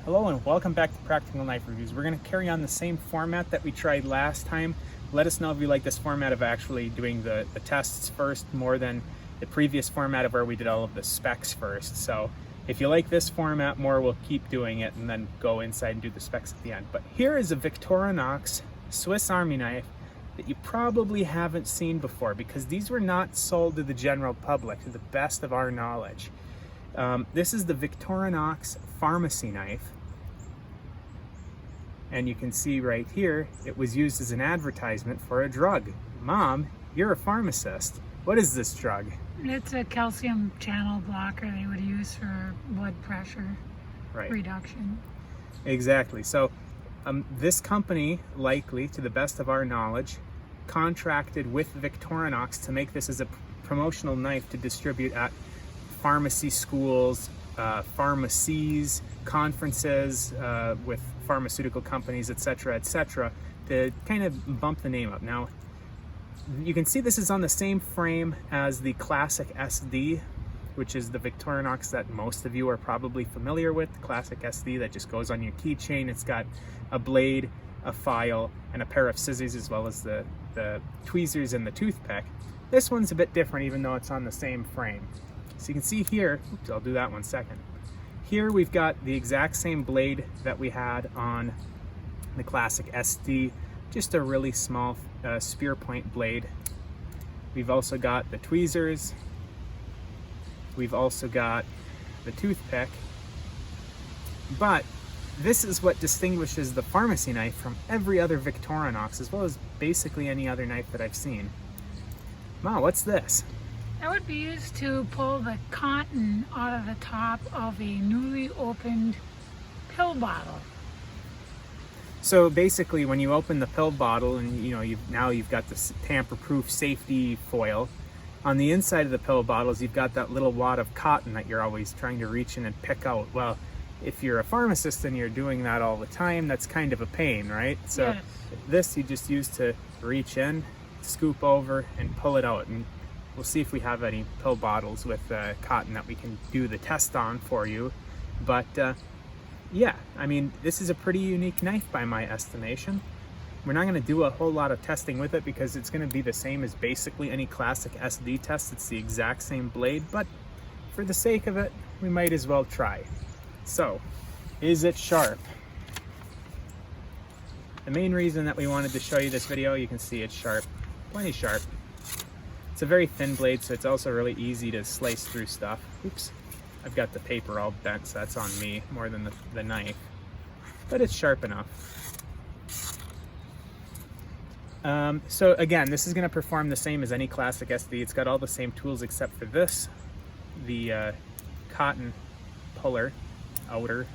Hello and welcome back to Practical Knife Reviews. We're going to carry on the same format that we tried last time. Let us know if you like this format of actually doing the tests first more than the previous format of where we did all of the specs first. So if you like this format more, we'll keep doing it and then go inside and do the specs at the end. But here is a Victorinox Swiss Army knife that you probably haven't seen before because these were not sold to the general public to the best of our knowledge. This is the Victorinox pharmacy knife. And you can see right here, it was used as an advertisement for a drug. Mom, you're a pharmacist. What is this drug? It's a calcium channel blocker they would use for blood pressure reduction. Exactly. So this company, likely, to the best of our knowledge, contracted with Victorinox to make this as a promotional knife to distribute at pharmacy schools, pharmacies, conferences with pharmaceutical companies, etc., to kind of bump the name up. Now, you can see this is on the same frame as the Classic SD, which is the Victorinox that most of you are probably familiar with, the Classic SD that just goes on your keychain. It's got a blade, a file, and a pair of scissors, as well as the tweezers and the toothpick. This one's a bit different, even though it's on the same frame. So you can see here, oops, I'll do that one second. Here we've got the exact same blade that we had on the Classic SD, just a really small spear point blade. We've also got the tweezers. We've also got the toothpick. But this is what distinguishes the pharmacy knife from every other Victorinox, as well as basically any other knife that I've seen. Wow, what's this? That would be used to pull the cotton out of the top of a newly opened pill bottle. So basically, when you open the pill bottle, and now you've got this tamper-proof safety foil, on the inside of the pill bottles, you've got that little wad of cotton that you're always trying to reach in and pick out. Well, if you're a pharmacist and you're doing that all the time, that's kind of a pain, right? So yes. This you just use to reach in, scoop over, and pull it out. And we'll see if we have any pill bottles with cotton that we can do the test on for you. But yeah, I mean, this is a pretty unique knife by my estimation. We're not going to do a whole lot of testing with it because it's going to be the same as basically any Classic SD test. It's the exact same blade, but for the sake of it, we might as well try. So, is it sharp? The main reason that we wanted to show you this video, you can see it's sharp, plenty sharp. It's a very thin blade, so it's also really easy to slice through stuff. Oops, I've got the paper all bent, so that's on me more than the knife. But it's sharp enough. So again, this is going to perform the same as any Classic SD. It's got all the same tools except for this, the cotton puller, outer.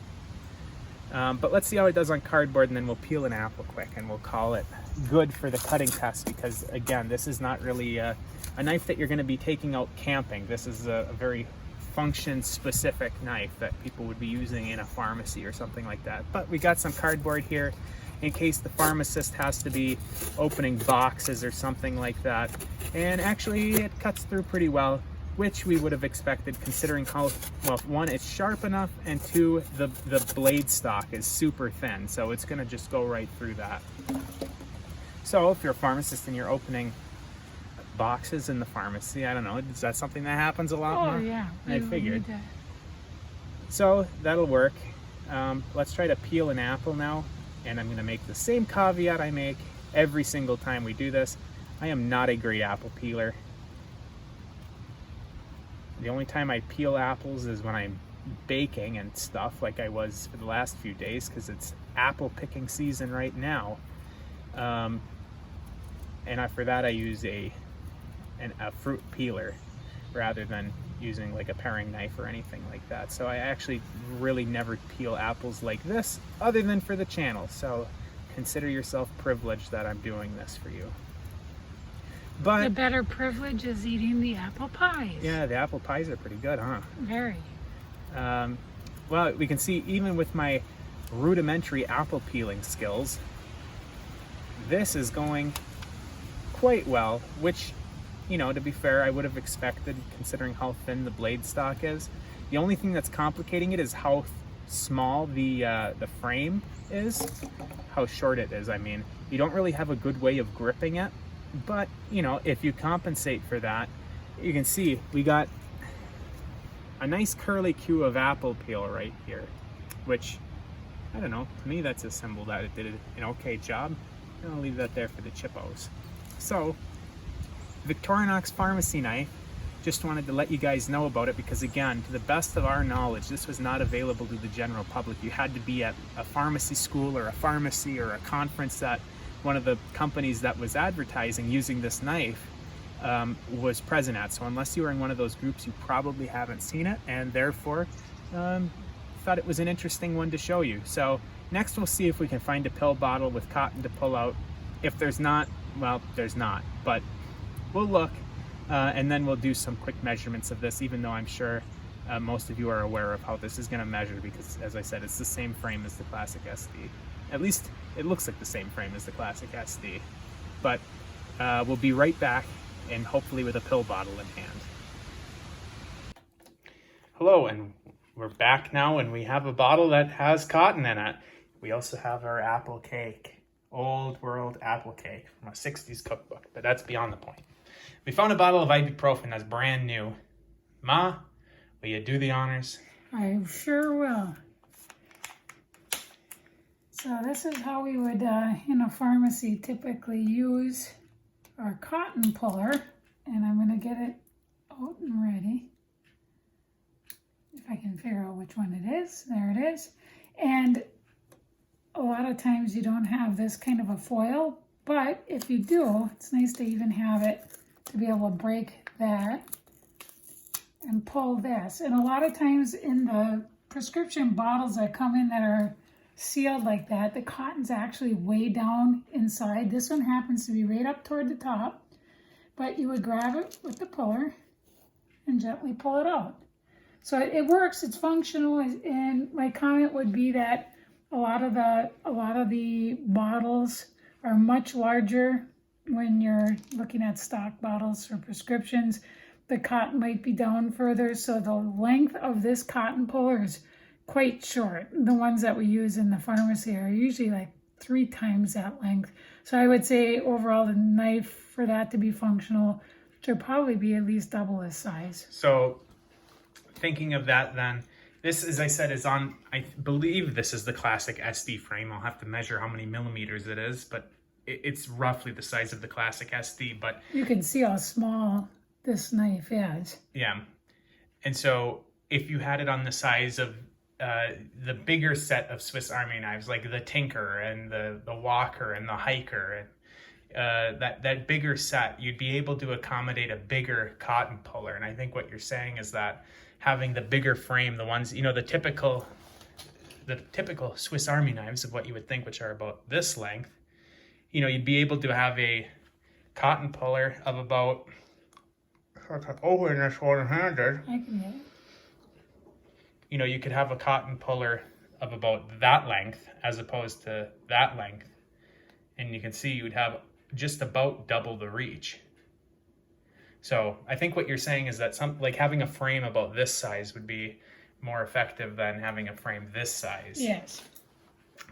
But let's see how it does on cardboard, and then we'll peel an apple quick and we'll call it good for the cutting test, because again, this is not really a knife that you're going to be taking out camping. This is a very function specific knife that people would be using in a pharmacy or something like that. But we got some cardboard here in case the pharmacist has to be opening boxes or something like that. And actually it cuts through pretty well, which we would have expected considering how, well, one, it's sharp enough, and two, the blade stock is super thin, so it's going to just go right through that. So if you're a pharmacist and you're opening boxes in the pharmacy, I don't know, is that something that happens a lot more? Oh yeah, I figured. So that'll work. Let's try to peel an apple now, and I'm going to make the same caveat I make every single time we do this. I am not a great apple peeler. The only time I peel apples is when I'm baking and stuff, like I was for the last few days, because it's apple picking season right now. And for that I use a fruit peeler rather than using like a paring knife or anything like that. So I actually really never peel apples like this, other than for the channel. So consider yourself privileged that I'm doing this for you. But the better privilege is eating the apple pies. Yeah, the apple pies are pretty good, huh? Very. Well, we can see even with my rudimentary apple peeling skills, this is going quite well, which, you know, to be fair, I would have expected considering how thin the blade stock is. The only thing that's complicating it is how small the frame is, how short it is. I mean, you don't really have a good way of gripping it, but you know, if you compensate for that, you can see we got a nice curly Q of apple peel right here, which, I don't know, to me that's a symbol that it did an okay job. I'll leave that there for the chippos. So, Victorinox pharmacy knife, just wanted to let you guys know about it because, again, to the best of our knowledge, this was not available to the general public. You had to be at a pharmacy school or a pharmacy or a conference that one of the companies that was advertising using this knife was present at. So unless you were in one of those groups, you probably haven't seen it, and therefore thought it was an interesting one to show you. So next we'll see if we can find a pill bottle with cotton to pull out. If there's not, well, there's not, but we'll look. And then we'll do some quick measurements of this, even though I'm sure most of you are aware of how this is going to measure because, as I said, it's the same frame as the Classic SD. At least it looks like the same frame as the Classic SD. But we'll be right back, and hopefully with a pill bottle in hand. Hello, and we're back now, and we have a bottle that has cotton in it. We also have our apple cake, old world apple cake from a 60s cookbook, but that's beyond the point. We found a bottle of ibuprofen that's brand new. Ma, will you do the honors? I sure will. So this is how we would, in a pharmacy, typically use our cotton puller. And I'm going to get it out and ready. If I can figure out which one it is. There it is. And a lot of times you don't have this kind of a foil. But if you do, it's nice to even have it to be able to break that and pull this. And a lot of times in the prescription bottles that come in that are sealed like that, the cotton's actually way down inside. This one happens to be right up toward the top, but you would grab it with the puller and gently pull it out. So it works, it's functional, and my comment would be that a lot of the bottles are much larger. When you're looking at stock bottles or prescriptions, the cotton might be down further, so the length of this cotton puller is quite short. The ones that we use in the pharmacy are usually like 3 times that length. So I would say overall the knife, for that to be functional, should probably be at least double this size. So thinking of that then, this, as I said, is on, I believe this is the Classic SD frame. I'll have to measure how many millimeters it is, but it's roughly the size of the Classic SD, but you can see how small this knife is. Yeah. And so if you had it on the size of the bigger set of Swiss Army knives, like the Tinker and the Walker and the Hiker, and that bigger set, you'd be able to accommodate a bigger cotton puller. And I think what you're saying is that having the bigger frame, the ones, you know, the typical Swiss Army knives of what you would think, which are about this length, you know, you'd be able to have a cotton puller of about, over in this one-handed, I can get it. You know, you could have a cotton puller of about that length as opposed to that length. And you can see you would have just about double the reach. So I think what you're saying is that like having a frame about this size would be more effective than having a frame this size. Yes.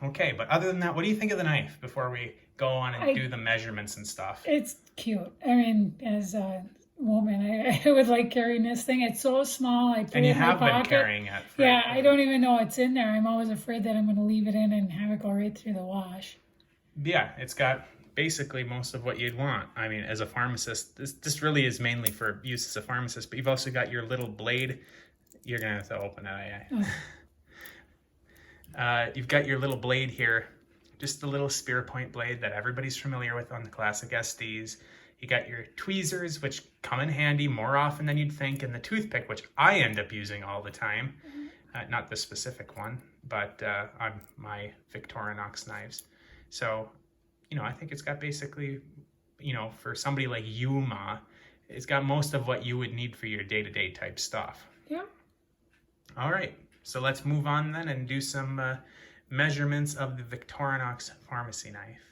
Okay, but other than that, what do you think of the knife before we go on and do the measurements and stuff? It's cute. I mean, as a woman, I would like carrying this thing. It's so small. I put and it you in my have been pocket. carrying it. Yeah, I don't even know it's in there. I'm always afraid that I'm going to leave it in and have it go right through the wash. Yeah, it's got basically most of what you'd want. I mean, as a pharmacist, this really is mainly for use as a pharmacist, but you've also got your little blade. You're going to have to open it. You've got your little blade here, just the little spear point blade that everybody's familiar with on the Classic SDs. You got your tweezers, which come in handy more often than you'd think, and the toothpick, which I end up using all the time. Not this specific one, but on my Victorinox knives. So, you know, I think it's got basically, you know, for somebody like you, Ma, it's got most of what you would need for your day-to-day type stuff. Yeah. All right, so let's move on then and do some measurements of the Victorinox pharmacy knife.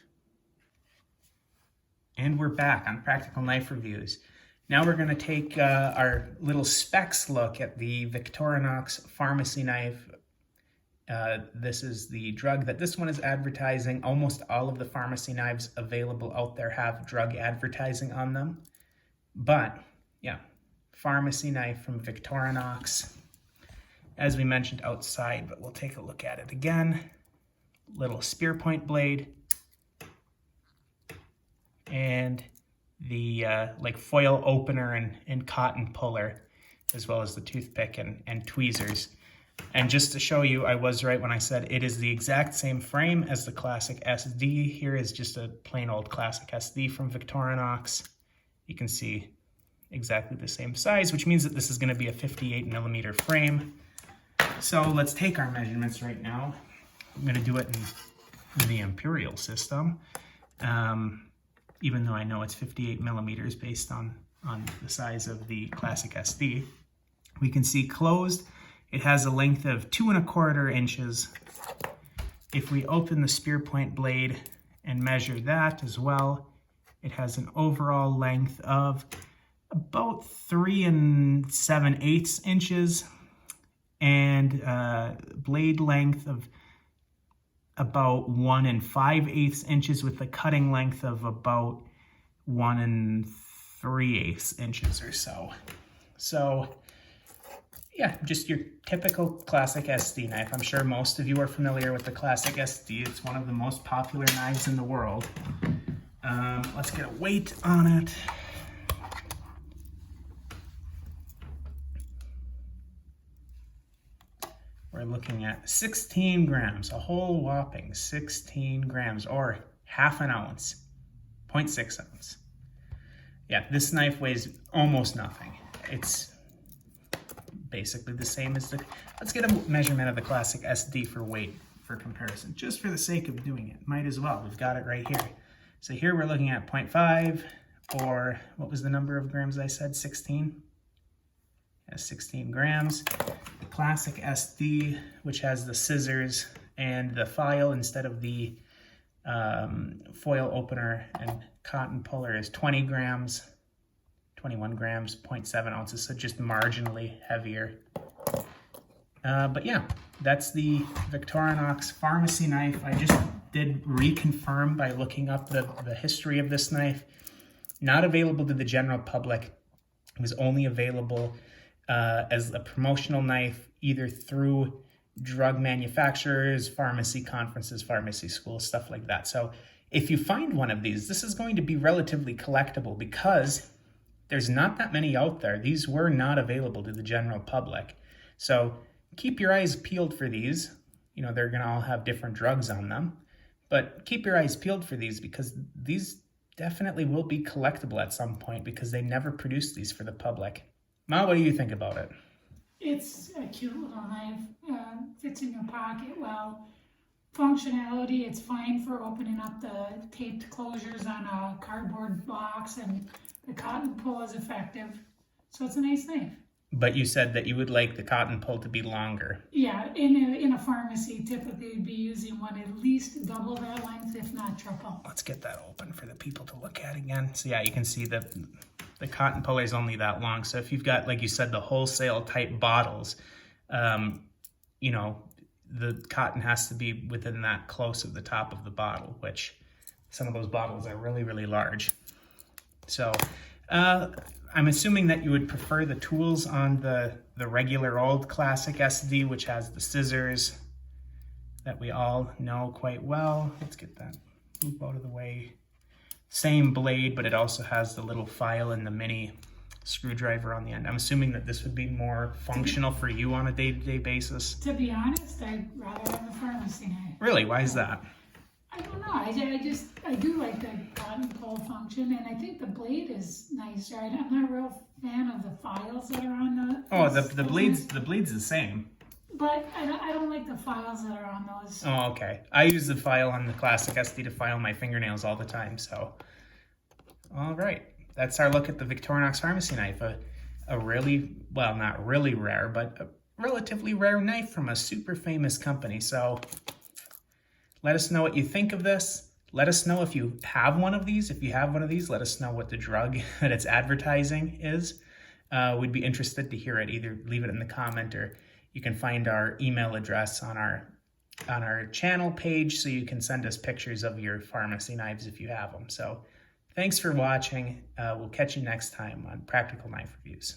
And we're back on Practical Knife Reviews. Now we're going to take our little specs look at the Victorinox pharmacy knife This is the drug that this one is advertising. Almost all of the pharmacy knives available out there have drug advertising on them. But yeah, pharmacy knife from Victorinox. As we mentioned outside, but we'll take a look at it again. Little spear point blade. And the like foil opener and cotton puller, as well as the toothpick and tweezers. And just to show you, I was right when I said it is the exact same frame as the classic SD. Here is just a plain old classic SD from Victorinox. You can see exactly the same size, which means that this is going to be a 58mm frame. So let's take our measurements right now. I'm going to do it in the imperial system, even though I know it's 58mm based on the size of the classic SD. We can see closed, it has a length of 2¼ inches. If we open the spear point blade and measure that as well, it has an overall length of about 3 7/8 inches and blade length of about 1 5/8 inches with a cutting length of about 1 3/8 inches or so. So yeah, just your typical classic SD knife. I'm sure most of you are familiar with the classic SD. It's one of the most popular knives in the world. Let's get a weight on it. We're looking at 16 grams, a whole whopping 16 grams, or ½ ounce, 0.6 ounce. Yeah, this knife weighs almost nothing. It's basically the same as the, let's get a measurement of the classic SD for weight for comparison, just for the sake of doing it. Might as well, we've got it right here. So here we're looking at 0.5, or what was the number of grams I said, 16? Yeah, 16 grams. The classic SD, which has the scissors and the file instead of the foil opener and cotton puller, is 20 grams, 21 grams, 0.7 ounces, so just marginally heavier. But yeah, that's the Victorinox pharmacy knife. I just did reconfirm by looking up the history of this knife. Not available to the general public. It was only available as a promotional knife, either through drug manufacturers, pharmacy conferences, pharmacy schools, stuff like that. So if you find one of these, this is going to be relatively collectible because there's not that many out there. These were not available to the general public. So keep your eyes peeled for these. You know, they're gonna all have different drugs on them, but keep your eyes peeled for these because these definitely will be collectible at some point because they never produced these for the public. Ma, what do you think about it? It's a cute little knife, fits in your pocket well. Functionality, it's fine for opening up the taped closures on a cardboard box, and the cotton pull is effective. So it's a nice knife. But you said that you would like the cotton pull to be longer. Yeah, in a pharmacy, typically you'd be using one at least double that length, if not triple. Let's get that open for the people to look at again. So yeah, you can see that the cotton puller is only that long. So if you've got, like you said, the wholesale type bottles, you know, the cotton has to be within that close of the top of the bottle, which some of those bottles are really, really large. So I'm assuming that you would prefer the tools on the regular old classic SD, which has the scissors that we all know quite well. Let's get that move out of the way. Same blade, but it also has the little file and the mini screwdriver on the end. I'm assuming that this would be more functional for you on a day-to-day basis. To be honest, I'd rather have the pharmacy knife. Really? Why is that? I don't know. I do like the cotton pull function, and I think the blade is nicer. I'm not a real fan of the files that are on the. Oh, the blade's the same. But I don't like the files that are on those. Oh, okay. I use the file on the classic SD to file my fingernails all the time. So, all right. That's our look at the Victorinox pharmacy knife. A really, well, not really rare, but a relatively rare knife from a super famous company. So let us know what you think of this. Let us know if you have one of these. If you have one of these, let us know what the drug that it's advertising is. We'd be interested to hear it. Either leave it in the comment, or you can find our email address on our our channel page so you can send us pictures of your pharmacy knives if you have them. So thanks for watching. We'll catch you next time on Practical Knife Reviews.